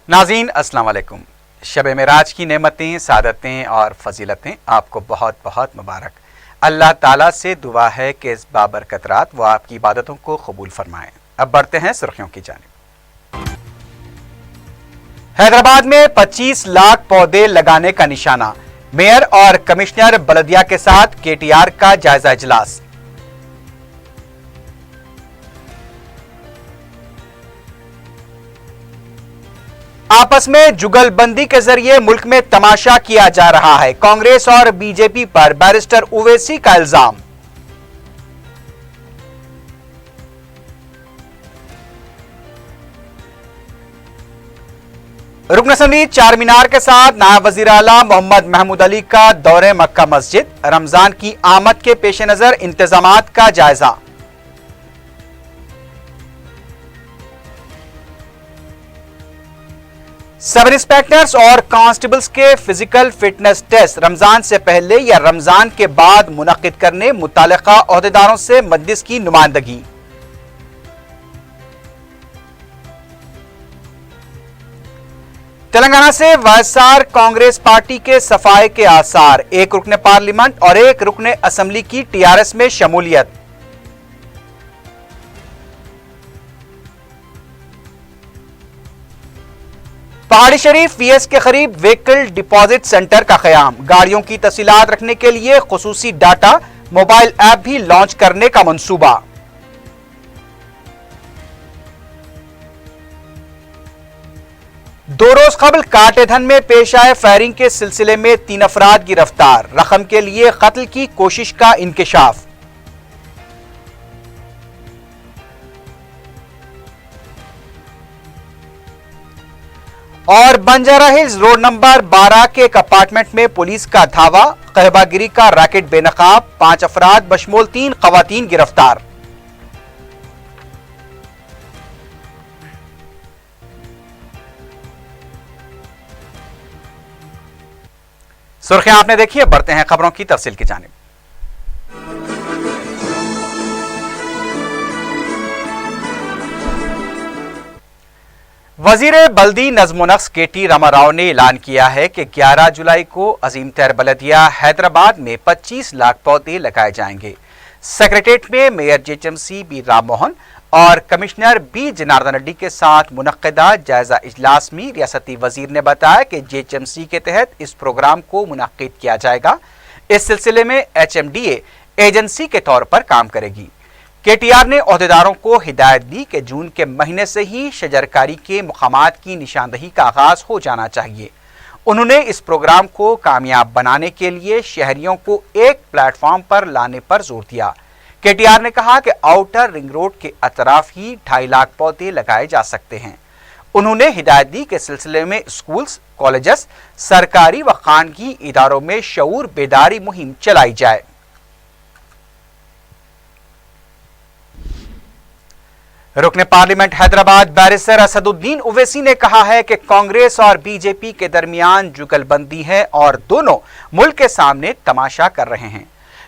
नाज़रीन अस्सलाम वालेकुम। शब मेराज की नेमतें, सादतें और फजीलतें आपको बहुत बहुत मुबारक। अल्लाह ताला से दुआ है कि इस बाबरकत रात वो आपकी इबादतों को कबूल फरमाएं। अब बढ़ते हैं सुर्खियों की जानिब। हैदराबाद में 25 लाख पौधे लगाने का निशाना, मेयर और कमिश्नर बलदिया के साथ केटीआर का जायजा इजलास। आपस में जुगलबंदी के जरिए मुल्क में तमाशा किया जा रहा है, कांग्रेस और बीजेपी पर बैरिस्टर ओवैसी का इल्जाम। रुकन असम्बली चार मीनार के साथ नायब वजीर आला मोहम्मद महमूद अली का दौरे मक्का मस्जिद, रमजान की आमद के पेश नजर इंतजामात का जायजा। सब इंस्पेक्टर्स और कांस्टेबल्स के फिजिकल फिटनेस टेस्ट रमजान से पहले या रमजान के बाद मुनक्किद करने मुतालिका ओहदेदारों से मजलिस की नुमाइंदगी। तेलंगाना से वायएसआर कांग्रेस पार्टी के सफाए के आसार, एक रुकने पार्लियामेंट और एक रुकने असेंबली की टीआरएस में शमूलियत। पहाड़ी शरीफ वीएस के करीब व्हीकल डिपॉजिट सेंटर का क़याम, गाड़ियों की तफसीलात रखने के लिए खुसूसी डाटा मोबाइल ऐप भी लॉन्च करने का मंसूबा। दो रोज कबल काटेधन में पेश आए फायरिंग के सिलसिले में 3 अफराद गिरफ्तार, रकम के लिए कत्ल की कोशिश का इंकशाफ। और बंजारा हिल्स रोड नंबर 12 के एक अपार्टमेंट में पुलिस का धावा, कहबागिरी का रैकेट बेनकाब, 5 अफराद बशमूल 3 खवातीन गिरफ्तार। सुर्खियां आपने देखी है, बढ़ते हैं खबरों की तफसील की जानिब। वजीर बल्दी नज़्म नक्श केटी रामाराव ने ऐलान किया है कि 11 जुलाई को अजीम तैर बलदिया हैदराबाद में 25 लाख पौधे लगाए जाएंगे। सेक्रेटेरिएट में mayor GHMC B Ram Mohan और कमिश्नर बी जनार्दन रेड्डी के साथ मुनक्किदा जायजा इजलास में रियासती वजीर ने बताया कि जेएचएमसी के तहत इस प्रोग्राम को मुनक्किद किया जाएगा। इस सिलसिले में एचएमडीए एजेंसी के तौर पर काम करेगी। केटीआर ने ओहदेदारों को हिदायत दी कि जून के महीने से ही शजरकारी के मुकामात की निशानदही का आगाज हो जाना चाहिए। उन्होंने इस प्रोग्राम को कामयाब बनाने के लिए शहरियों को एक प्लेटफॉर्म पर लाने पर जोर दिया। केटीआर ने कहा कि आउटर रिंग रोड के अतराफ ही 2.5 लाख पौधे लगाए जा सकते हैं। उन्होंने हिदायत दी कि सिलसिले में स्कूल्स, कॉलेजेस, सरकारी व खानगी इदारों में शऊर बेदारी मुहिम चलाई जाए। रुकने पार्लियामेंट हैदराबाद बैरिस्टर असदुद्दीन ओवैसी ने कहा है कि कांग्रेस और बीजेपी के दरमियान जुगलबंदी है और दोनों मुल्क के सामने तमाशा कर रहे हैं।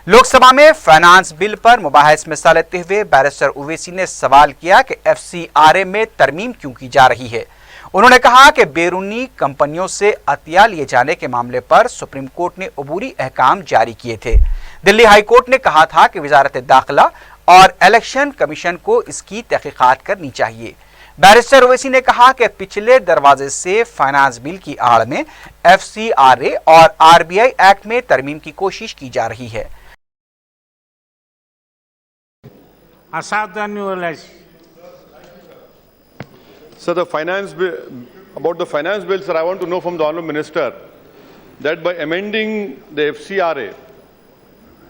लोकसभा में फाइनेंस बिल पर मुबाहिस में हिस्सा लेते हुए बैरिस्टर ओवैसी ने सवाल किया कि एफसीआरए में तरमीम क्यों की जा रही है। उन्होंने कहा कि बैरूनी कंपनियों से अतिया लिए जाने के मामले पर सुप्रीम कोर्ट ने अबूरी अहकाम जारी किए थे। दिल्ली हाई कोर्ट ने कहा था कि वजारत दाखिला और इलेक्शन कमीशन को इसकी तहकीकात करनी चाहिए। बैरिस्टर ओवैसी ने कहा कि पिछले दरवाजे से फाइनेंस बिल की आड़ में एफसीआरए और आरबीआई एक्ट में तरमीम की कोशिश की जा रही है। So the finance bill, about the finance bill, sir, I want to know from the Honourable Minister that by amending the FCRA,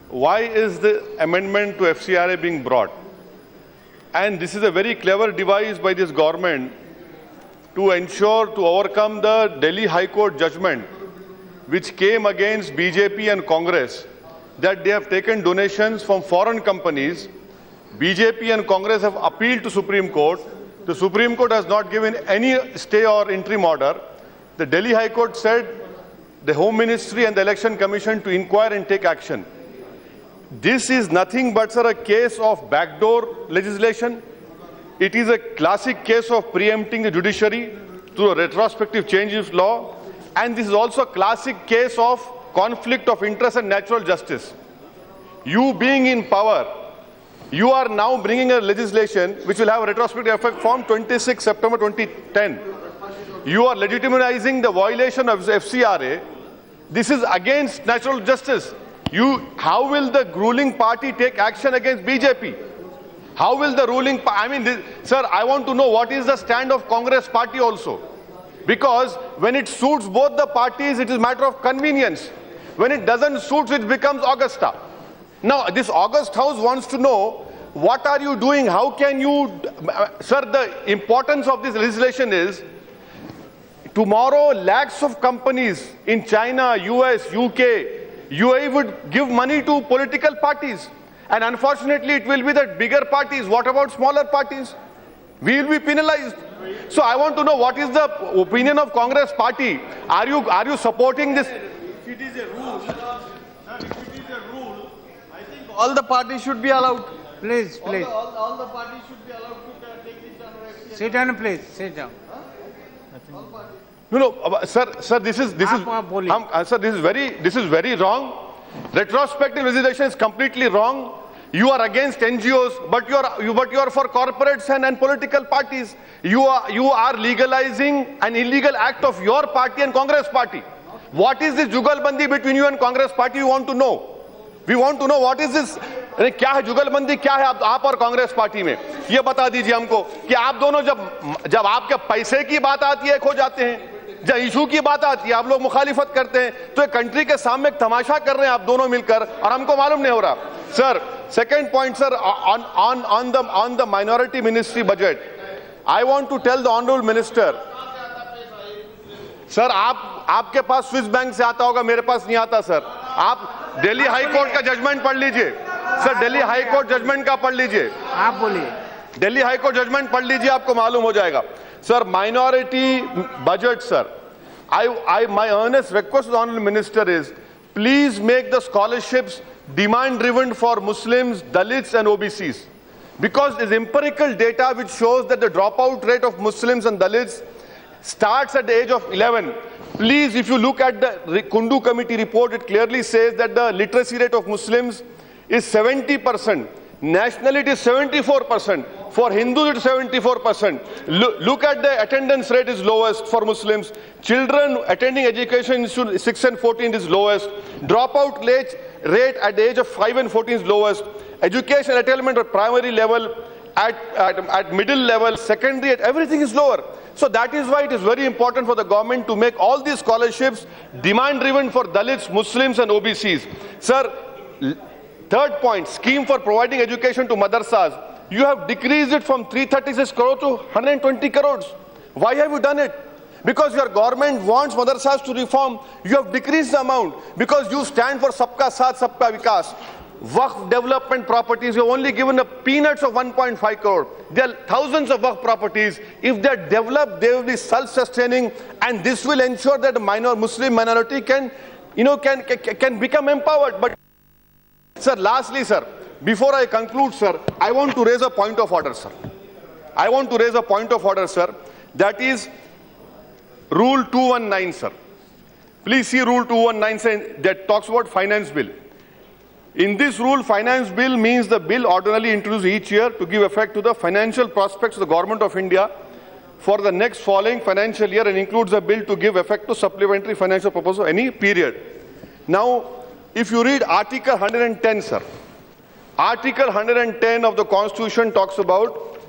why is the amendment to FCRA being brought? And this is a very clever device by this government to ensure to overcome the Delhi High Court judgment which came against BJP and Congress that they have taken donations from foreign companies. BJP and Congress have appealed to Supreme Court. The Supreme Court has not given any stay or interim order. The Delhi High Court said the Home Ministry and the Election Commission to inquire and take action. This is nothing but, sir, a case of backdoor legislation. It is a classic case of preempting the judiciary. through a retrospective change of law, and this is also a classic case of conflict of interest and natural justice. You being in power, you are now bringing a legislation which will have a retrospective effect from 26 September 2010. You are legitimizing the violation of FCRA. This is against natural justice. How will the ruling party take action against BJP? How will the ruling sir, I want to know what is the stand of Congress party also. Because when it suits both the parties, it is a matter of convenience. When it doesn't suit, it becomes Augusta. Now, this August House wants to know, what are you doing? How can you, sir, the importance of this legislation is, tomorrow lakhs of companies in China, US, UK, UAE would give money to political parties. And unfortunately, it will be the bigger parties. What about smaller parties? We will be penalized. So I want to know, what is the opinion of Congress party? Are you supporting this? If it is a rule, I think all the parties should be allowed. Please. All the parties should be allowed to take this under FCRA. Sit down, please. Sit down. No, sir, this is very wrong. Retrospective legislation is completely wrong. You are against NGOs, but you are for corporates and political parties. You are legalizing an illegal act of your party and Congress party. What is this jugalbandi between you and Congress party? We want to know. We want to know what is this. क्या है जुगलबंदी, क्या है आप और Congress party में, ये बता दीजिए हमको कि आप दोनों जब आपके पैसे की बात आती है खो जाते हैं, जब इशू की बात आती है आप लोग मुखालिफत करते हैं, तो एक कंट्री के सामने एक तमाशा कर रहे हैं आप दोनों मिलकर और हमको मालूम नहीं हो रहा. Sir, second point sir, on the minority ministry budget, I want to tell the honorable minister, sir आपके पास स्विस बैंक से आता होगा, मेरे पास नहीं आता सर. आप दिल्ली हाई कोर्ट का जजमेंट पढ़ लीजिए sir, Delhi high court judgment का पढ़ लीजिए, आप बोलिए. दिल्ली हाई कोर्ट जजमेंट पढ़ लीजिए, आपको मालूम हो जाएगा. Sir, minority budget sir, my earnest request to the honorable minister is, please make the scholarships demand driven for Muslims, Dalits and OBCs, because there's empirical data which shows that the dropout rate of Muslims and Dalits starts at the age of 11. Please, if you look at the Kundu committee report, it clearly says that the literacy rate of Muslims is 70%. Nationally, it is 74%. For Hindus, it is 74%. Look at the attendance rate is lowest for Muslims. Children attending education in 6 and 14 is lowest. Dropout rate at the age of 5 and 14 is lowest. Education attainment at primary level, at middle level, secondary, everything is lower. So that is why it is very important for the government to make all these scholarships demand driven for Dalits, Muslims and OBCs. Sir, third point, scheme for providing education to madrasas. You have decreased it from 336 crore to 120 crores. Why have you done it? Because your government wants madrasas to reform. You have decreased the amount because you stand for Sabka Saath, Sabka Vikas. Waqf development properties, you have only given a peanuts of 1.5 crore. There are thousands of Waqf properties. If they are developed, they will be self-sustaining, and this will ensure that the Muslim minority can become empowered. But, sir, lastly, sir, before I conclude, sir, I want to raise a point of order, sir. I want to raise a point of order, sir. That is Rule 219, sir. Please see Rule 219 saying, that talks about finance bill. In this rule, finance bill means the bill ordinarily introduced each year to give effect to the financial prospects of the Government of India for the next following financial year, and includes a bill to give effect to supplementary financial purpose of any period. Now, if you read Article 110, sir, Article 110 of the Constitution talks about,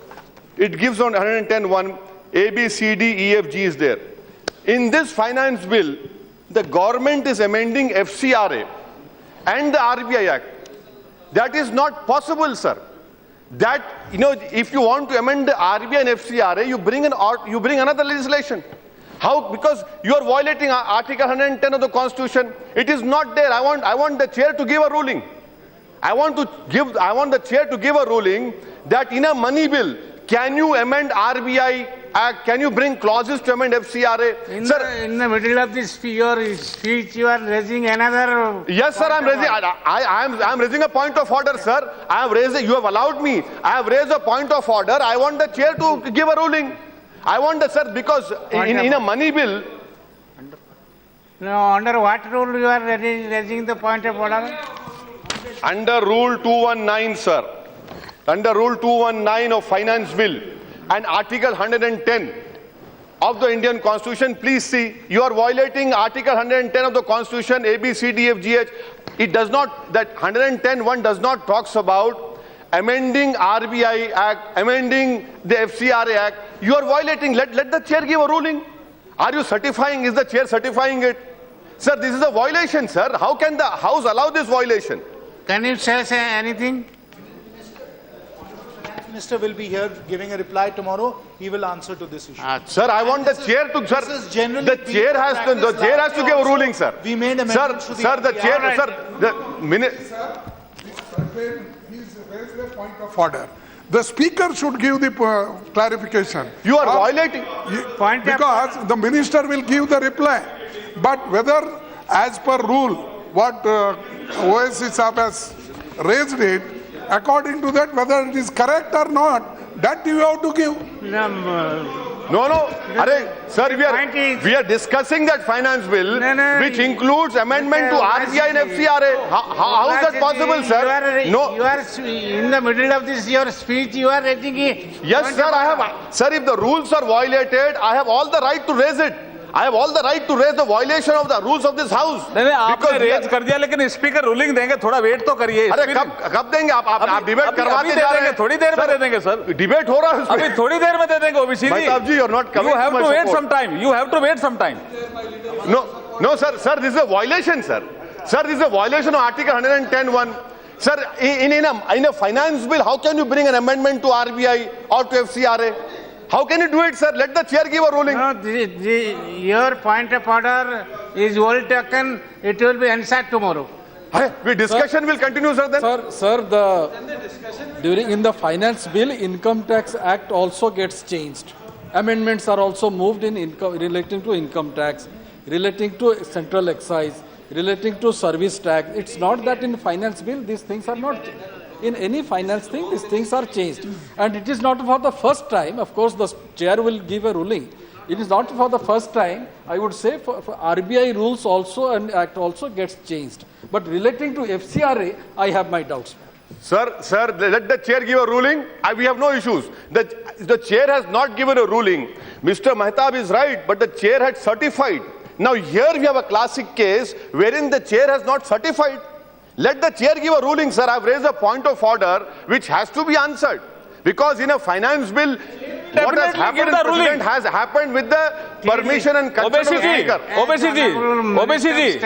it gives on 110(1), A, B, C, D, E, F, G is there. In this finance bill, the government is amending FCRA and the RBI Act. That is not possible, sir. That, if you want to amend the RBI and FCRA, you bring another legislation. How? Because you are violating Article 110 of the Constitution. It is not there. I want the chair to give a ruling. I want the chair to give a ruling that in a money bill, can you amend RBI Act? Can you bring clauses to amend FCRA? In the middle of this your speech, you are raising another. Yes, sir. I am raising a point of order, sir. You have allowed me. I have raised a point of order. I want the chair to give a ruling. I want the, sir, because in a money bill, No, under what rule you are raising the point of order? under Rule 219, sir, under Rule 219 of Finance Bill and Article 110 of the Indian Constitution, please see, you are violating Article 110 of the Constitution, A, B, C, D, F, G, H. It does not, that 110(1) does not talks about amending RBI Act, amending the FCRA Act. You are violating, let the chair give a ruling. Are you certifying, is the chair certifying it? Sir, this is a violation, sir. How can the House allow this violation? Can you say anything? Minister will be here giving a reply tomorrow. He will answer to this issue. Sir, I want the chair to, sir, This is generally the been chair has to, the practiced chair has to last give a year ruling, also. sir. We made amendments to the Sir, the RBI. chair, Alright. sir, the minute. He's raised a point of order. The speaker should give the clarification. You are violating. Point of- Because the minister will give the reply. But whether as per rule, what OSC Saab has raised it, according to that, whether it is correct or not, that you have to give. No, Arey, sir, point is- we are discussing that finance bill, No, which includes amendment to RBI and FCRA. How is that possible, sir? No. You are in the middle of this, your speech, you are raising it. Yes, sir, I have, sir, if the rules are violated, I have all the right to raise it. I have all the right to raise the violation of the rules of this house. नहीं आपने Because we raise are- कर दिया लेकिन speaker ruling देंगे थोड़ा wait तो करिए अरे कब देंगे आप डिबेट करवाते जा रहे हैं थोड़ी देर में दे देंगे सर डिबेट हो रहा है अभी उसमें थोड़ी देर में दे देंगे OBC Mehtab ji, you're not coming you to have my to wait support. Some time you have to wait some time No, sir, this is a violation, sir. Sir, this is a violation of Article 110(1). Sir, in a finance bill, how can you bring an amendment to RBI or to FCRA? How can you do it, sir? Let the chair give a ruling. No, your point of order is well taken, it will be answered tomorrow. We discussion will continue, sir, then. Sir, during in the finance bill, Income Tax Act also gets changed. Amendments are also moved in relating to income tax, relating to central excise, relating to service tax. It's not that in finance bill these things are not. In any finance thing, these things are changed. And it is not for the first time. Of course, the chair will give a ruling. It is not for the first time. I would say for RBI rules also and act also gets changed. But relating to FCRA, I have my doubts. Sir, let the chair give a ruling. We have no issues. The chair has not given a ruling. Mr. Mehtab is right, but the chair had certified. Now here we have a classic case wherein the chair has not certified. Let the chair give a ruling, sir. I've raised a point of order which has to be answered. Because in a finance bill, what has happened in President has happened with the permission and consent of the speaker. OBC ji,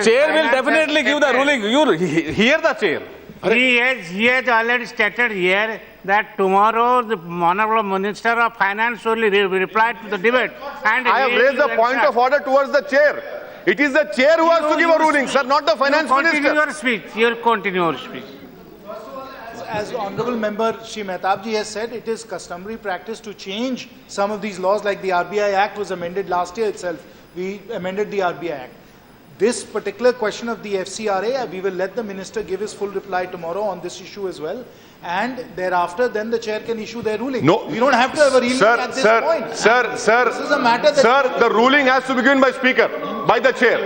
chair will definitely give the ruling. You hear the chair. He has already stated here that tomorrow the Honorable Minister of Finance will reply to the debate. And I have raised a point of order towards the chair. It is the chair who has to give a ruling, sir, not the finance Continue minister. your speech. You will continue your speech. As Honorable Member Shri Mehtab ji has said, it is customary practice to change some of these laws, like the RBI Act was amended last year itself. We amended the RBI Act. This particular question of the FCRA, we will let the minister give his full reply tomorrow on this issue as well. And thereafter, then the chair can issue their ruling. No. We don't have to have a ruling at this point. Sir, This is a matter that... sir, the ruling has to be given by speaker, by the chair.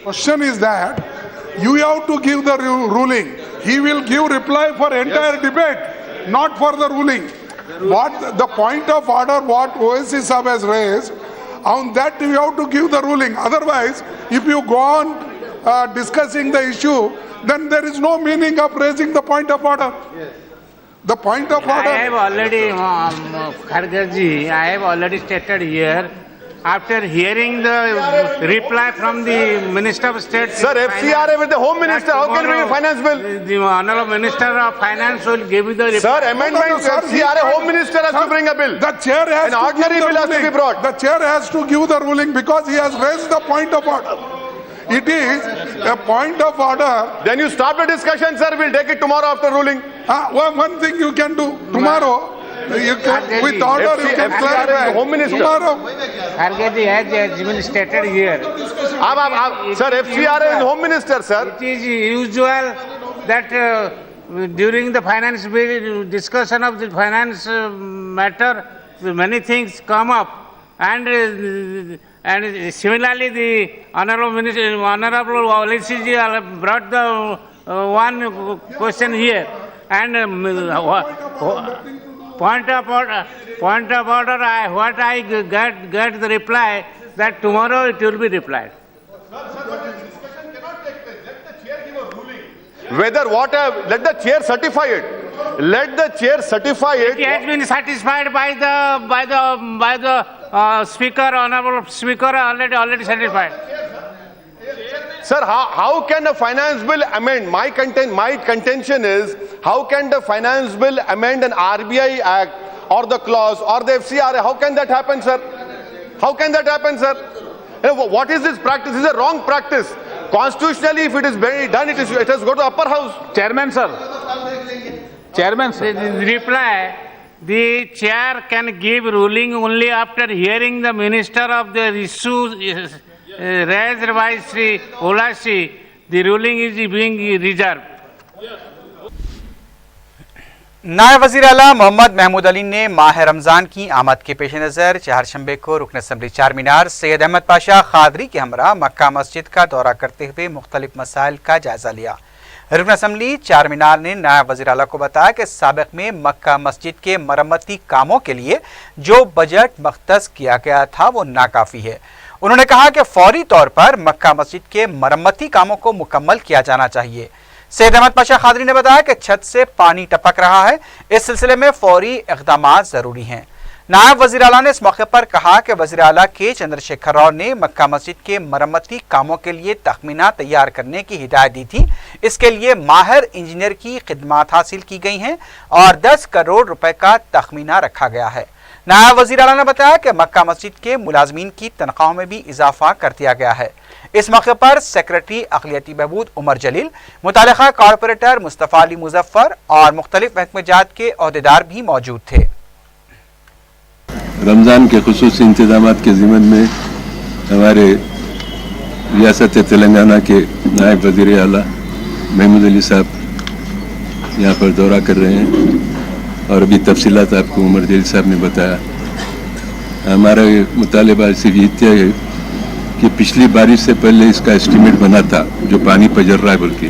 Question is that you have to give the ruling. He will give reply for entire debate, not for the ruling. What the point of order, what OSC Saab has raised, on that you have to give the ruling. Otherwise, if you go on discussing the issue, then there is no meaning of raising the point of order. The point of I order. have already, Kharge, I have already stated here, after hearing the reply from the Minister of State. Sir, FCRA with the Home Minister, how can we bring a finance bill? The Honorable Minister of Finance will give you the reply. Sir, amendment to sir, FCRA, Home Minister has to bring a bill. The chair has An to ordinary give the bill has to ruling. be brought. The chair has to give the ruling because he has raised the point of order. It is a point of order. Then you stop the discussion, sir. We'll take it tomorrow after ruling. One thing you can do tomorrow, you can, with order you can FCRA clarify. Home Minister. Tomorrow, Kharge has been stated here. Sir, FCRA is Home Minister, sir. It is usual that during the finance bill, discussion of the finance matter, many things come up. And similarly, the Honorable Minister, Honorable Walisi brought the one question here. And point of order, what I get the reply that tomorrow it will be replied. Whether what let the chair certify it. Let the chair certify it. It has been satisfied by the speaker, honorable speaker, already satisfied. Sir, how can a finance bill amend? My contention is, how can the finance bill amend an RBI Act or the clause or the FCRA? How can that happen, sir? How can that happen, sir? What is this practice? This is a wrong practice. Constitutionally, if it is done, it has to go to upper house. Chairman, sir. Chairman, sir. The reply, the chair can give ruling only after hearing the minister of the issues raised by Sri Walisi. The ruling is being reserved. नायब वज़ीर आला मोहम्मद महमूद अली ने माह रमज़ान की आमद के पेश नज़र चहारशंबे को रुकन असम्बली चार मीनार सैयद अहमद पाशा खादरी के हमरा मक्का मस्जिद का दौरा करते हुए मुख्तलिफ मसाइल का जायज़ा लिया। रुकन असम्बली चार मीनार ने नायब वज़ीर आला को बताया कि साबिक़ में मक्का मस्जिद के मरम्मती कामों के लिए जो बजट मख्तस किया गया था वो नाकाफ़ी है। उन्होंने कहा कि फौरी तौर पर मक्का मस्जिद के मरम्मती कामों को मुकम्मल किया जाना चाहिए। सैयद अहमद पाशा खादरी ने बताया कि छत से पानी टपक रहा है, इस सिलसिले में फौरी इक़दामात ज़रूरी हैं। नायब वज़ीर आला ने इस मौके पर कहा कि वज़ीर आला के चंद्रशेखर राव ने मक्का मस्जिद के मरम्मती कामों के लिए तखमीना तैयार करने की हिदायत दी थी। इसके लिए माहिर इंजीनियर की खिदमात हासिल की गई हैं और 10 करोड़ रुपए का तखमीना रखा गया है। नायब वज़ीर आला ने बताया कि मक्का मस्जिद के मुलाजमीन की तनख्वाहों में भी इजाफा कर दिया गया है। इस मौके पर सेक्रेटरी अक़लियती बहबूद उमर जलील, मुतालिका कॉर्पोरेटर मुस्तफ़ा अली मुजफ्फर और मुख्तलिफ महकमेजात के अहदेदार भी मौजूद थे। रमज़ान के खुसूसी इंतज़ामात के ज़िम्मन में हमारे रियासत तेलंगाना के नायब वज़ीर आला महमूद अली साहब यहाँ पर दौरा कर रहे हैं और अभी तफसीलात आपको उमर जलील साहब ने बताया। हमारा मुतालबा सिर्फ इतना है कि पिछली बारिश से पहले इसका एस्टीमेट बना था जो पानी पजर रहा है बल्कि,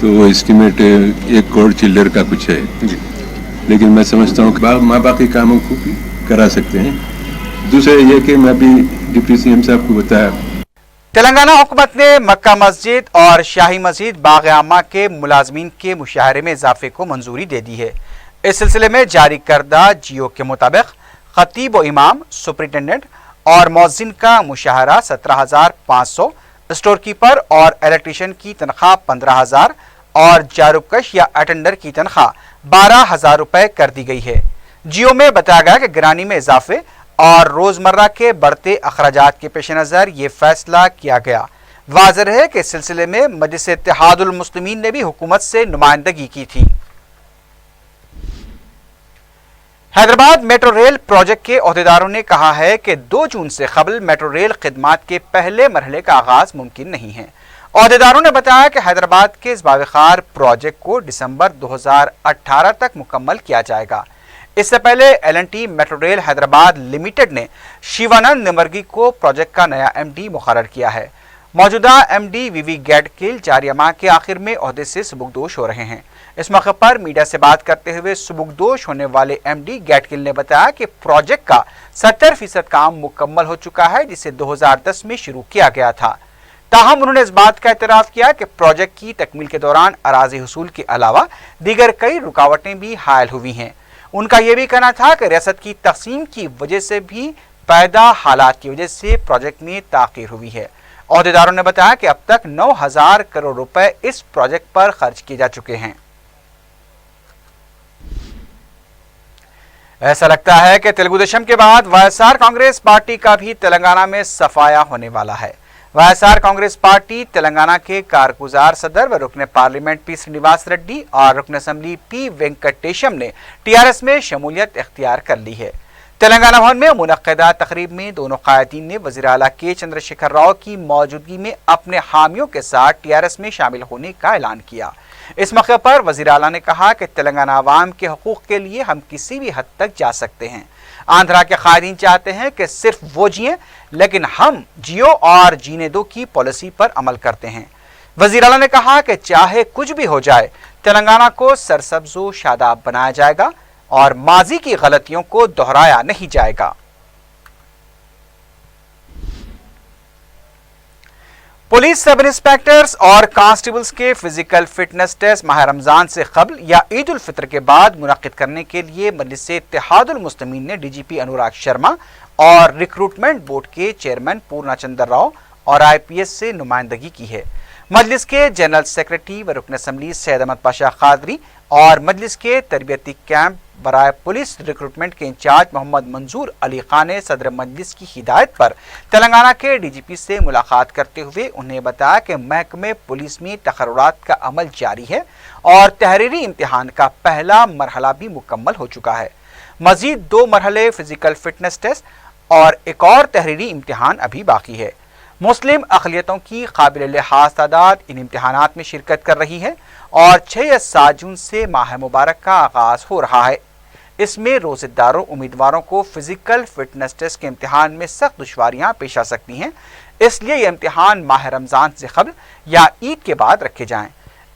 तो वो एस्टीमेट 1 करोड़ चिल्लर का कुछ है, लेकिन मैं समझता हूँ कि बाकी कामों को भी करा सकते हैं। दूसरा ये कि मैं अभी डिप्टी सीएम साहब को बताया, तेलंगाना हुकूमत ने मक्का मस्जिद और शाही मस्जिद बाग आमा के मुलाजमीन के मुशाहरे में इजाफे को मंजूरी दे दी है। इस सिलसिले में जारी करदा जियो के मुताबिक खतीब व इमाम, सुपरिटेंडेंट और मौज़िन का मुशाहरा 17,500, स्टोर कीपर और इलेक्ट्रीशियन की तनख्वाह 15,000 और जारूबकश या अटेंडर की तनख्वाह 12,000 रुपए कर दी गई है। जियो में बताया गया कि गिरानी में इजाफे और रोजमर्रा के बढ़ते अखराजात के पेश नज़र ये फैसला किया गया। वाज़ेह है कि इस सिलसिले में मजलिस इत्तेहादुल मुस्लिमीन ने भी हुकूमत से नुमाइंदगी की थी। हैदराबाद मेट्रो रेल प्रोजेक्ट के अहदेदारों ने कहा है कि 2 जून से कबल मेट्रो रेल खिदमात के पहले मरहले का आगाज मुमकिन नहीं है। अहदेदारों ने बताया कि हैदराबाद के इस बावखार प्रोजेक्ट को दिसंबर 2018 तक मुकम्मल किया जाएगा। इससे पहले L&T metro rail Hyderabad limited ने शिवानंद निमर्गी को प्रोजेक्ट का नया MD मुकर्रर किया है। मौजूदा MD वीवी गैडकिल जारी माह के आखिर में ओहदे से सुबुकदोश हो रहे हैं। इस मौके पर मीडिया से बात करते हुए सुबुकदोश होने वाले MD गैडकिल ने बताया कि प्रोजेक्ट का 70% काम मुकम्मल हो चुका है, जिसे 2010 में शुरू किया गया था। ताहम उन्होंने इस बात का एतराफ़ किया कि प्रोजेक्ट की तकमील के दौरान अराज़ी हुसूल के अलावा दीगर कई रुकावटें भी हायल हुई हैं। उनका यह भी कहना था कि रियासत की तकसीम की वजह से भी पैदा हालात की वजह से प्रोजेक्ट में ताख़ीर हुई है। अहदेदारों ने बताया कि अब तक 9,000 करोड़ रुपए इस प्रोजेक्ट पर खर्च किए जा चुके हैं। ऐसा लगता है कि तेलुगु देशम के बाद वाईएसआर कांग्रेस पार्टी का भी तेलंगाना में सफाया होने वाला है। वाईएसआर कांग्रेस पार्टी तेलंगाना के कारगुजार सदर व रुकन पार्लियामेंट पी श्रीनिवास रेड्डी और रुकन असम्बली पी वेंकटेशम ने टीआरएस में शमूलियत इख्तियार कर ली है। तेलंगाना भवन में मुनक्किदा तकरीब में दोनों कायदीन ने वज़ीर आला के चंद्रशेखर राव की मौजूदगी में अपने हामियों के साथ टीआरएस में शामिल होने का ऐलान किया। इस मौके पर वजीर आला ने कहा कि तेलंगाना आवाम के हकूक के लिए हम किसी भी हद तक जा सकते हैं। आंध्रा के कायदीन चाहते हैं कि सिर्फ वो जिए, लेकिन हम जियो और जीने दो की पॉलिसी पर अमल करते हैं। वजीर आला ने कहा कि चाहे कुछ भी हो जाए, तेलंगाना को सरसब्जो शादाब बनाया जाएगा और माजी की गलतियों को दोहराया नहीं जाएगा। पुलिस सब इंस्पेक्टर्स और कांस्टेबल्स के फिजिकल फिटनेस टेस्ट माह रमजान से कबल या ईद उल फितर के बाद मुनक्किद करने के लिए मजलिस इत्तेहादुल मुस्लिमीन ने डीजीपी अनुराग शर्मा और रिक्रूटमेंट बोर्ड के चेयरमैन पूर्णाचंद्र राव और IPS से नुमाइंदगी की है। मजलिस के जनरल सेक्रेटरी व रुकन असम्बली सैयद अहमद पाशा कादरी और मजलिस के तरबियती कैंप बराए पुलिस रिक्रूटमेंट के इंचार्ज मोहम्मद मंजूर अली खान ने सदर मजलिस की हिदायत पर तेलंगाना के DGP से मुलाकात करते हुए उन्हें बताया कि महकमे पुलिस में तकर्रुरात का अमल जारी है और तहरीरी इम्तिहान का पहला मरहला भी मुकम्मल हो चुका है। मजीद 2 मरहले फिजिकल फिटनेस टेस्ट और एक और तहरीरी इम्तिहान अभी बाकी है। मुस्लिम अक़लियतों की काबिल लिहाज तादाद इन इम्तिहानात में शिरकत कर रही है और 6 या 7 जून से माह मुबारक का आगाज हो रहा है। इसमें रोजेदारों उम्मीदवारों को फिजिकल फिटनेस टेस्ट के इम्तिहान में सख्त दुश्वारियां पेश आ सकती हैं, इसलिए ये इम्तिहान माह रमजान से कबल या ईद के बाद रखे जाएं।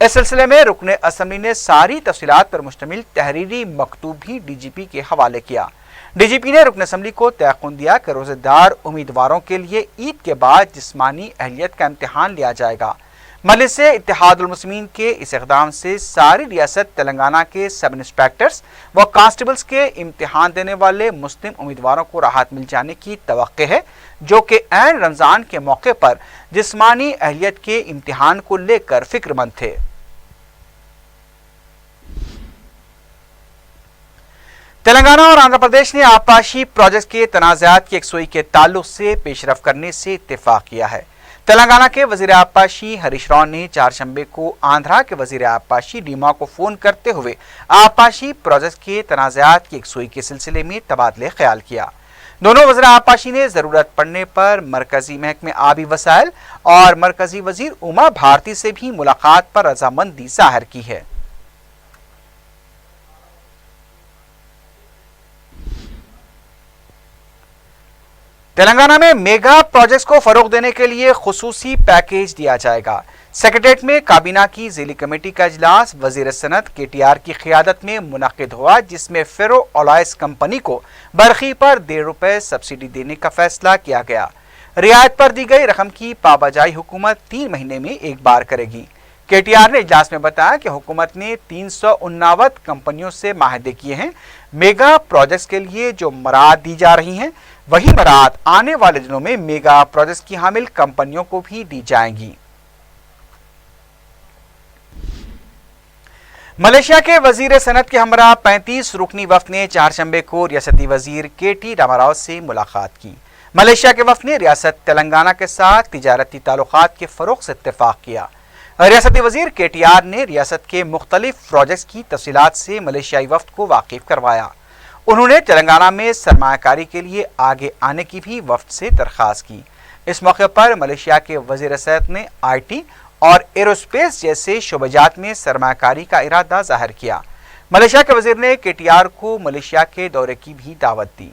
इस सिलसिले में रुकने असम्बली ने सारी तफसीलात पर मुश्तमिल तहरीरी मकतूब भी DGP के हवाले किया। DGP ने रुकन असम्बली को तयक़ुन दिया कि रोजेदार उम्मीदवारों के लिए ईद के बाद जिस्मानी अहलियत का इम्तिहान लिया जाएगा। मजलिस इत्तेहादुल मुस्लिमीन के इस इक़दाम से सारी रियासत तेलंगाना के सब इंस्पेक्टर्स व कांस्टेबल्स के इम्तिहान देने वाले मुस्लिम उम्मीदवारों को राहत मिल जाने की तवक्को है, जो कि ऐन रमज़ान के मौके पर जिस्मानी अहलियत के इम्तिहान को लेकर फिक्रमंद थे। तेलंगाना और आंध्र प्रदेश ने आबपाशी प्रोजेक्ट के तनाज़ात की यकसुई के ताल्लुक से पेशरफ करने से इत्तेफाक किया है। तेलंगाना के वजीर आबपाशी हरीश राव ने चारशंबे को आंध्रा के वजीर आबपाशी डीमा को फोन करते हुए आबपाशी प्रोजेक्ट के तनाज़ात की यकसुई के सिलसिले में तबादले ख्याल किया। दोनों वज़ीर आबपाशी ने ज़रूरत पड़ने पर मरकजी महकमे आबी वसाइल और मरकजी वजीर उमा भारती से भी मुलाकात पर रजामंदी जाहिर की है। तेलंगाना में मेगा प्रोजेक्ट्स को फरोग देने के लिए खुसूसी पैकेज दिया जाएगा। सेक्रेटेरिएट में काबीना की ज़िली कमेटी का इजलास वजीर सनत KTR की क़ियादत में मुनक्किद हुआ, जिसमें फेरो अलॉयस कंपनी को बरखी पर ₹1.5 सब्सिडी देने का फैसला किया गया। रियायत पर दी गई रकम की पाबजाई हुकूमत 3 महीने में एक बार करेगी। KTR ने इजलास में बताया कि हुकूमत ने 359 कंपनियों से माहदे किए हैं। मेगा प्रोजेक्ट्स के लिए जो मराद दी जा रही हैं, वही मराद आने वाले दिनों में मेगा प्रोजेक्ट्स की हामिल कंपनियों को भी दी जाएंगी। मलेशिया के वजीर सनत के हमरा 35 रुकनी वफ्द ने चारशंबे को रियासती वजीर KT रामाराव से मुलाकात की। मलेशिया के वफ्द ने रियासत तेलंगाना के साथ तिजारती ताल्लुकात के फरोग से इत्तेफाक किया। रियासती वजीर KTR ने रियासत के मुख्तलिफ प्रोजेक्ट्स की तफसीलात से मलेशियाई वफ्द को वाकिफ करवाया। उन्होंने तेलंगाना में सरमायाकारी के लिए आगे आने की भी वफ्द से दरख्वास्त की। इस मौके पर मलेशिया के वजीर सेहत ने IT और एरोस्पेस जैसे शोबजात में सरमायाकारी का इरादा जाहिर किया। मलेशिया के वजीर ने KTR को मलेशिया के दौरे की भी दावत दी।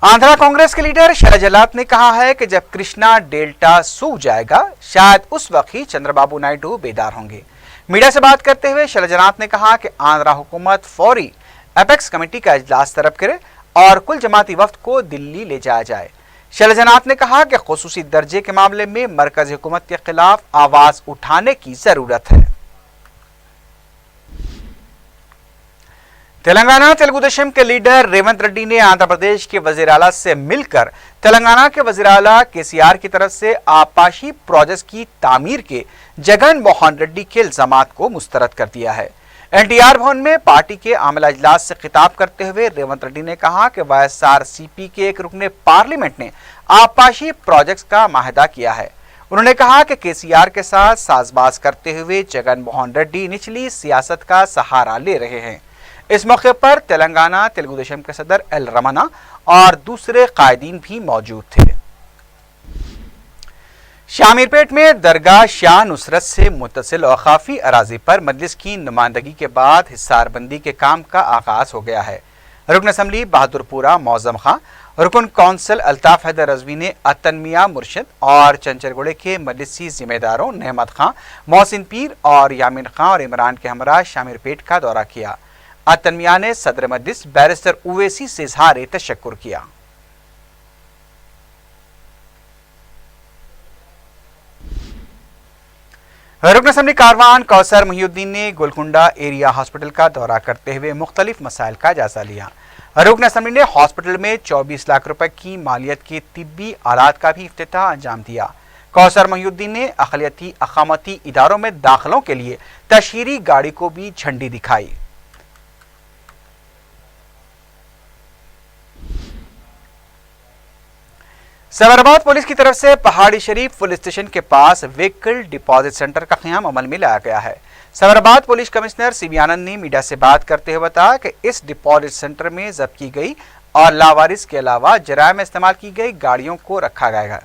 आंध्रा कांग्रेस के लीडर शैलजा जलात ने कहा है कि जब कृष्णा डेल्टा सूख जाएगा, शायद उस वक्त ही चंद्रबाबू नायडू बेदार होंगे। मीडिया से बात करते हुए शैलजा जलात ने कहा कि आंध्रा हुकूमत फौरी एपेक्स कमेटी का इजलास तलब करे और कुल जमाती वफ्द को दिल्ली ले जाया जाए। शैलजा जलात ने कहा कि खुसूसी दर्जे के मामले में मरकजी हुकूमत के खिलाफ आवाज उठाने की जरूरत है। तेलंगाना तेलुगु देशम के लीडर रेवंत रेड्डी ने आंध्र प्रदेश के वजीर आला से मिलकर तेलंगाना के वजीर आला KCR की तरफ से आबपाशी प्रोजेक्ट की तामीर के जगन मोहन रेड्डी के इल्जामात को मुस्तरद कर दिया है। NTR भवन में पार्टी के आमला इजलास से खिताब करते हुए रेवंत रेड्डी ने कहा कि YSRCP के एक रुकने पार्लियामेंट ने आबपाशी प्रोजेक्ट्स का माहदा किया है। उन्होंने कहा कि KCR के साथ साजबाज करते हुए जगन मोहन रेड्डी निचली सियासत का सहारा ले रहे हैं। इस मौके पर तेलंगाना तेलुगु देशम के सदर L रमना और दूसरे कायदीन भी मौजूद थे। शामीरपेट में दरगाह शाह नुसरत से मुत्तसिल औकाफी अराजी पर मजलिस की नुमाइंदगी के बाद हिस्सारबंदी के काम का आगाज हो गया है। रुकन असम्बली बहादुरपुरा मौजम खां, रुकन कौंसिल अल्ताफ हैदर रजवी ने अतन मियां मुर्शिद और चंचरगुड़े के मजलिसी जिम्मेदारों नेमत खां, मोहसिन पीर और यामीन खां और इमरान के हमरा शामीरपेट का दौरा किया। अतन मियां ने सदर मजलिस बैरिस्टर उवैसी से इजहार तशक्कुर किया। रुकन असम्बली कारवान कौसर मुहिउद्दीन ने गोलकुंडा एरिया हॉस्पिटल का दौरा करते हुए मुख्तलिफ मसाइल का जायजा लिया। रुकन असम्बली ने हॉस्पिटल में 24 लाख रुपए की मालियत के तिब्बी आलात का भी इफ्तिताह अंजाम दिया। कौसर मुहिउद्दीन ने अक़लियती अक़ामती इदारों में दाखिलों के लिए तशहीरी गाड़ी को भी झंडी दिखाई। सैबराबाद पुलिस की तरफ से पहाड़ी शरीफ पुलिस स्टेशन के पास व्हीकल डिपॉजिट सेंटर का क़याम अमल में लाया गया है। सैबराबाद पुलिस कमिश्नर सीबी आनंद ने मीडिया से बात करते हुए बताया कि इस डिपॉजिट सेंटर में जब्त की गई और लावारिस के अलावा जराये में इस्तेमाल की गई गाड़ियों को रखा गया है।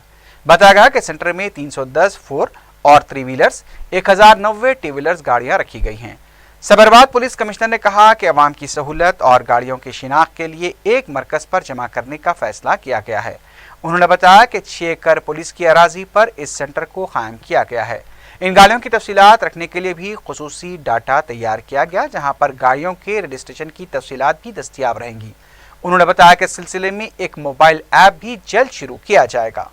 बताया गया कि सेंटर में 310 4 और 3 व्हीलर्स, 1090 टू व्हीलर्स गाड़ियां रखी गई हैं। सैबराबाद पुलिस कमिश्नर ने कहा कि अवाम की सहूलत और गाड़ियों की शिनाख्त के लिए एक मरकज पर जमा करने का फैसला किया गया है। उन्होंने बताया कि 6 एकड़ पुलिस की अराजी पर इस सेंटर को कायम किया गया है। इन गाड़ियों की तफसीलात रखने के लिए भी खुसूसी डाटा तैयार किया गया, जहां पर गाड़ियों के रजिस्ट्रेशन की तफसीलात भी दस्तियाब रहेंगी। उन्होंने बताया कि इस सिलसिले में एक मोबाइल ऐप भी जल्द शुरू किया जाएगा।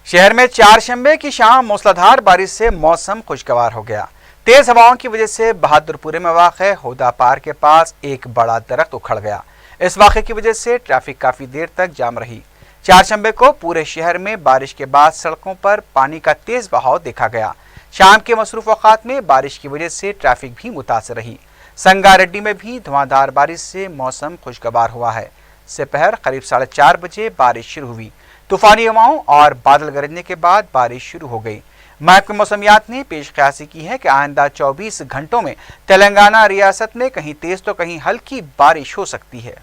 शहर में चारशंबे की शाम मूसलाधार बारिश से मौसम खुशगवार हो गया। तेज हवाओं की वजह से बहादुरपुरे में वाक़े होदा पार के पास एक बड़ा दरख्त उखड़ गया। इस वाक़े की वजह से ट्रैफिक काफी देर तक जाम रही। चारशंबे को पूरे शहर में बारिश के बाद सड़कों पर पानी का तेज बहाव देखा गया। शाम के मसरूफ औकात में बारिश की वजह से ट्रैफिक भी मुतासर रही। संगारेड्डी में भी धुआंधार बारिश से मौसम खुशगवार हुआ है। दोपहर करीब 4:30 बजे बारिश शुरू हुई। तूफानी हवाओं और बादल गरजने के बाद बारिश शुरू हो गई। महकमे मौसमियात ने पेश क़यासी की है कि आइंदा 24 घंटों में तेलंगाना रियासत में कहीं तेज तो कहीं हल्की बारिश हो सकती है।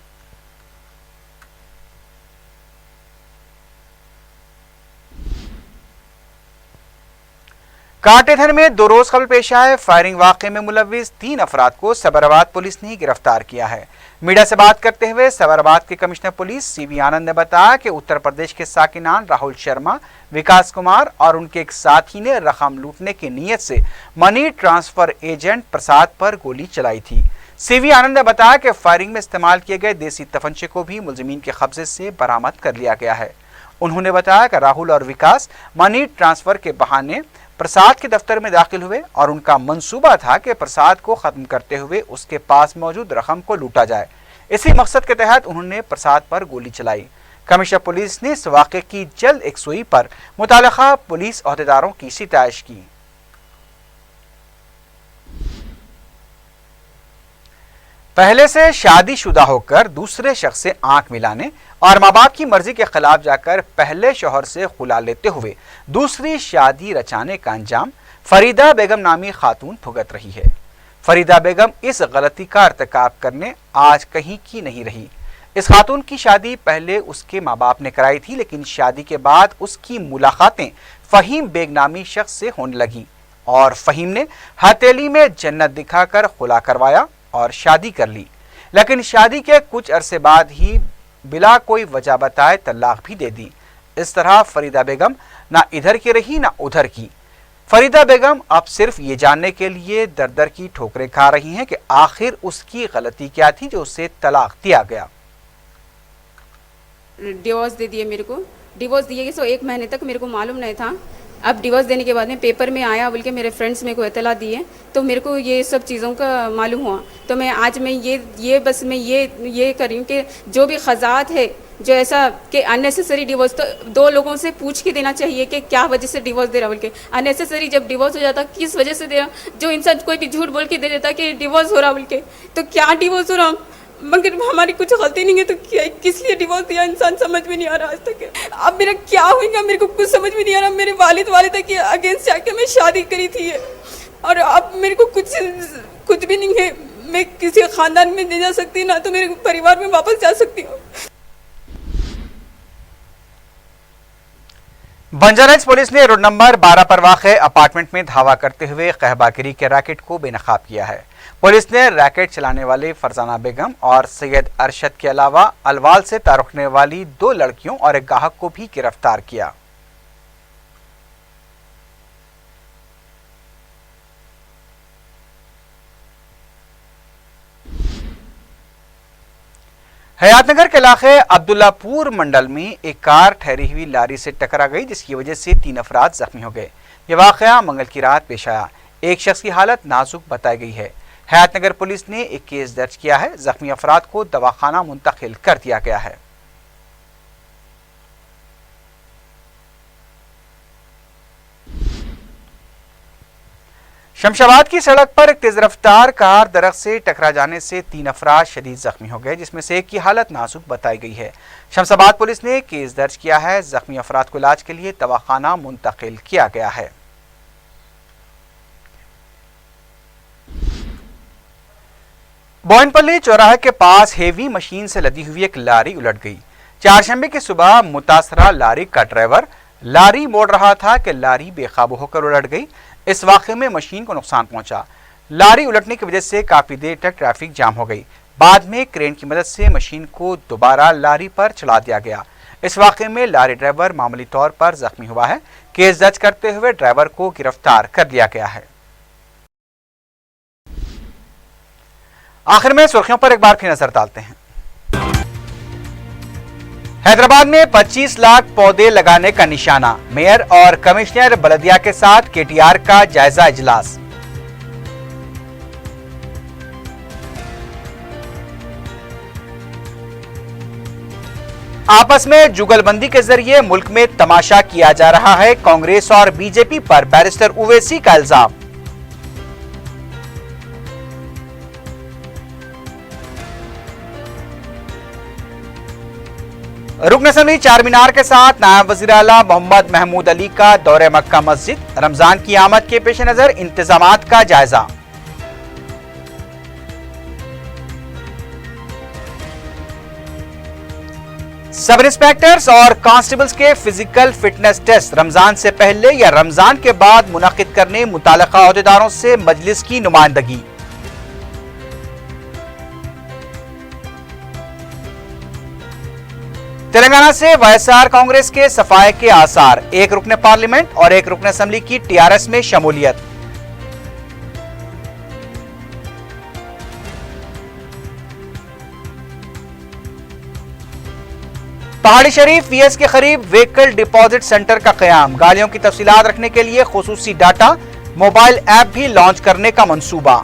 काटेधर में 2 रोज कबल पेश आए फायरिंग वाक़े में मुलव्विस 3 अफराद को सैबराबाद पुलिस ने गिरफ्तार किया है। मीडिया से बात करते हुए सैबराबाद के कमिश्नर पुलिस सीबी आनंद ने बताया कि उत्तर प्रदेश के साकिनान राहुल शर्मा, विकास कुमार और उनके एक साथी ने रकम लूटने की नीयत से मनी ट्रांसफर एजेंट प्रसाद पर गोली चलाई थी। सीबी आनंद ने बताया कि फायरिंग में इस्तेमाल किए गए देसी तफंचे को भी मुलजिमीन के कब्जे से बरामद कर लिया गया है। उन्होंने बताया कि राहुल और विकास मनी ट्रांसफर के बहाने प्रसाद के दफ्तर में दाखिल हुए और उनका मंसूबा था कि प्रसाद को खत्म करते हुए उसके पास मौजूद रकम को लूटा जाए। इसी मकसद के तहत उन्होंने प्रसाद पर गोली चलाई। कमिश्नर पुलिस ने इस वाक़े की जल्द एकसुई पर मुताल्लिक़ा पुलिस अहदेदारों की सिताइश की। पहले से शादीशुदा होकर दूसरे शख्स से आंख मिलाने और माँ बाप की मर्जी के खिलाफ जाकर पहले शौहर से खुला लेते हुए दूसरी शादी रचाने का अंजाम फरीदा बेगम नामी खातून भुगत रही है। फरीदा बेगम इस गलती का इर्तिकाब करने आज कहीं की नहीं रही। इस खातून की शादी पहले उसके माँ बाप ने कराई थी, लेकिन शादी के बाद उसकी मुलाकातें फ़हीम बेग नामी शख्स से होने लगी और फ़हीम ने हथेली में जन्नत दिखाकर खुला करवाया और शादी कर ली। लेकिन शादी के कुछ अरसे बाद ही बिला कोई वजह बताए तलाक भी दे दी। इस तरह फरीदा बेगम ना इधर की रही ना उधर की। फरीदा बेगम अब सिर्फ ये जानने के लिए दर दर की ठोकरें खा रही हैं कि आखिर उसकी गलती क्या थी जो उसे तलाक दिया गया। डिवोर्स दे दिए मेरे को। डिवोर्स दिए सो 1 महीने तक मेरे को मालूम नहीं था। अब डिवोर्स देने के बाद में पेपर में आया बोल के मेरे फ्रेंड्स मेरे को इतला दिए, तो मेरे को ये सब चीज़ों का मालूम हुआ। तो मैं आज मैं ये बस मैं ये कर रही हूँ कि जो भी ख़ज़ात है जो ऐसा कि अननेसेसरी डिवोर्स, तो 2 लोगों से पूछ के देना चाहिए कि क्या वजह से डिवोर्स दे रहा बोल के। अननेसेसरी जब डिवोर्स हो जाता किस वजह से दे रहा, जो इंसान कोई भी झूठ बोल के दे देता कि डिवोर्स हो रहा बोल के, तो क्या डिवोर्स हो रहा, मगर हमारी कुछ गलती नहीं है तो क्या किस लिए डिवोर्स दिया इंसान समझ में नहीं आ रहा आज तक। अब मेरा क्या होगा मेरे को कुछ समझ में नहीं आ रहा। मेरे वालिदा के अगेंस्ट जाके मैं शादी करी थी और अब मेरे को कुछ भी नहीं है। मैं किसी खानदान में नहीं जा सकती, ना तो मेरे परिवार में वापस जा सकती हूँ। बंजारा पुलिस ने रोड नंबर 12 पर वाक़े अपार्टमेंट में धावा करते हुए कहबागिरी के रैकेट को बेनकाब किया है। पुलिस ने रैकेट चलाने वाले फरजाना बेगम और सैयद अरशद के अलावा अलवाल से तारुखने वाली 2 लड़कियों और एक गाहक को भी गिरफ्तार किया। हयातनगर के इलाके अब्दुल्लापुर मंडल में एक कार ठहरी हुई लारी से टकरा गई, जिसकी वजह से 3 अफराद जख्मी हो गए। यह वाक़या मंगल की रात पेश आया। एक शख्स की हालत नाजुक बताई गई है। हयातनगर पुलिस ने एक केस दर्ज किया है। जख्मी अफराद को दवाखाना मुंतकिल कर दिया गया है। शमशाबाद की सड़क पर एक तेज रफ्तार कार दरख्त से टकरा जाने से 3 अफराद शदीद जख्मी हो गए, जिसमें से एक की हालत नाजुक बताई गई है। शमशाबाद पुलिस ने केस दर्ज किया है। जख्मी अफराद को इलाज के लिए दवाखाना मुंतकिल किया गया है। बोयनपल्ली चौराहे के पास हेवी मशीन से लदी हुई एक लारी उलट गई। चारशंबे की सुबह मुतासरा लारी का ड्राइवर लारी मोड़ रहा था कि लारी बेकाबू होकर उलट गई। इस वाक़े में मशीन को नुकसान पहुंचा। लारी उलटने की वजह से काफी देर तक ट्रैफिक जाम हो गई। बाद में क्रेन की मदद से मशीन को दोबारा लारी पर चला दिया गया। इस वाक़े में लारी ड्राइवर मामूली तौर पर जख्मी हुआ है। केस दर्ज करते हुए ड्राइवर को गिरफ्तार कर लिया गया है। आखिर में सुर्खियों पर एक बार फिर नजर डालते हैं। हैदराबाद में 25 लाख पौधे लगाने का निशाना। मेयर और कमिश्नर बलदिया के साथ केटीआर का जायजा इजलास। आपस में जुगलबंदी के जरिए मुल्क में तमाशा किया जा रहा है। कांग्रेस और बीजेपी पर बैरिस्टर उवैसी का इल्जाम। रुकन असम्बली चारमीनार के साथ नायब वज़ीर आला मोहम्मद महमूद अली का दौरे मक्का मस्जिद। रमजान की आमद के पेश नजर इंतजामात का जायजा। सब इंस्पेक्टर्स और कांस्टेबल्स के फिजिकल फिटनेस टेस्ट रमजान से पहले या रमजान के बाद मुनक्किद करने मुताल्लिका अहदेदारों से मजलिस की नुमाइंदगी। तेलंगाना से वाईएसआर कांग्रेस के सफाए के आसार। एक रुकने पार्लियामेंट और एक रुकने असेंबली की टीआरएस में शमूलियत। पहाड़ी शरीफ वीएस के करीब व्हीकल डिपॉजिट सेंटर का क़याम। गाड़ियों की तफसीलात रखने के लिए खुसूसी डाटा मोबाइल ऐप भी लॉन्च करने का मंसूबा।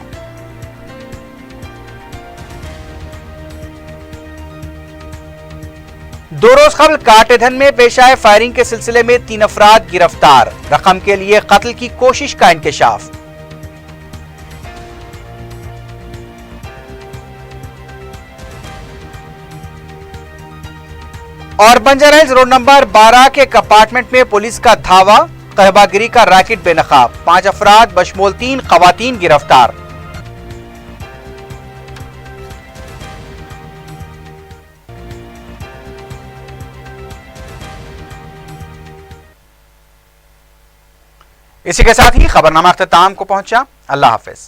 दो रोज कबल काटेधन में पेश आए फायरिंग के सिलसिले में 3 अफराद गिरफ्तार। रकम के लिए कत्ल की कोशिश का इंकशाफ। और बंजारा हिल्स रोड नंबर 12 के एक अपार्टमेंट में पुलिस का धावा। कहबागिरी का रैकेट बेनकाब। 5 अफराद बशमूल 3 खवातीन गिरफ्तार। इसी के साथ ही खबरनामा अख्ताम को पहुंचा। अल्लाह हाफिज।